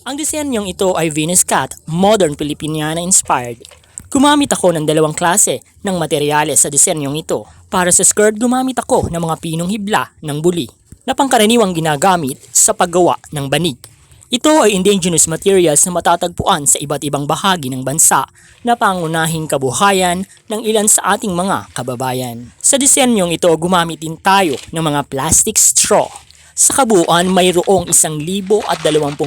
Ang disenyong ito ay Venus Cat, Modern Filipiniana inspired. Gumamit ako ng dalawang klase ng materyales sa disenyong ito. Para sa skirt, gumamit ako ng mga pinong hibla ng buli na pangkaraniwang ginagamit sa paggawa ng banig. Ito ay indigenous materials na matatagpuan sa iba't ibang bahagi ng bansa na pangunahing kabuhayan ng ilan sa ating mga kababayan. Sa disenyong ito, gumamit din tayo ng mga plastic straw. Sa kabuuan, mayroong 1,020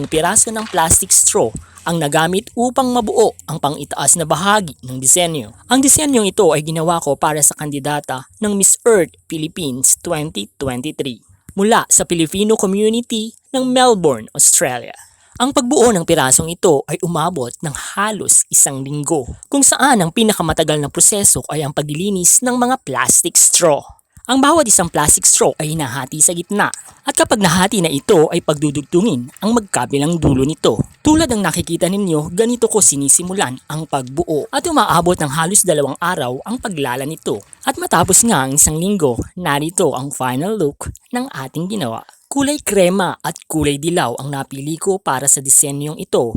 piraso ng plastic straw ang nagamit upang mabuo ang pang-itaas na bahagi ng disenyo. Ang disenyong ito ay ginawa ko para sa kandidata ng Miss Earth Philippines 2023 mula sa Filipino community ng Melbourne, Australia. Ang pagbuo ng pirasong ito ay umabot ng halos 1 linggo, kung saan ang pinakamatagal na proseso ay ang paglilinis ng mga plastic straw. Ang bawat isang plastic straw ay hinahati sa gitna at kapag nahati na ito ay pagdudugtungin ang magkabilang dulo nito. Tulad ng nakikita ninyo, ganito ko sinisimulan ang pagbuo at umaabot ng halos 2 araw ang paglala nito. At matapos nga ang 1 linggo, narito ang final look ng ating ginawa. Kulay krema at kulay dilaw ang napili ko para sa disenyong ito,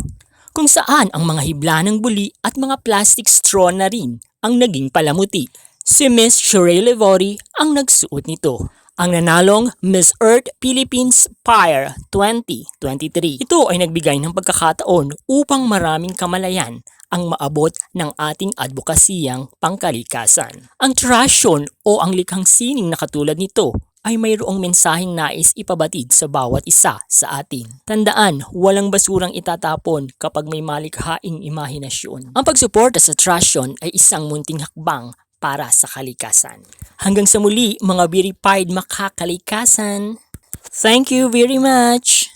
kung saan ang mga hibla ng buli at mga plastic straw na rin ang naging palamuti. Si Miss Sheree Levori ang nagsuot nito, ang nanalong Miss Earth Philippines Spire 2023. Ito ay nagbigay ng pagkakataon upang maraming kamalayan ang maabot ng ating advokasiyang pangkalikasan. Ang tradisyon o ang likhang sining na katulad nito ay mayroong mensaheng nais ipabatid sa bawat isa sa atin. Tandaan, walang basurang itatapon kapag may malikhaing imahinasyon. Ang pagsuporta sa tradisyon ay isang munting hakbang para sa kalikasan. Hanggang sa muli, mga verified makakalikasan. Thank you very much!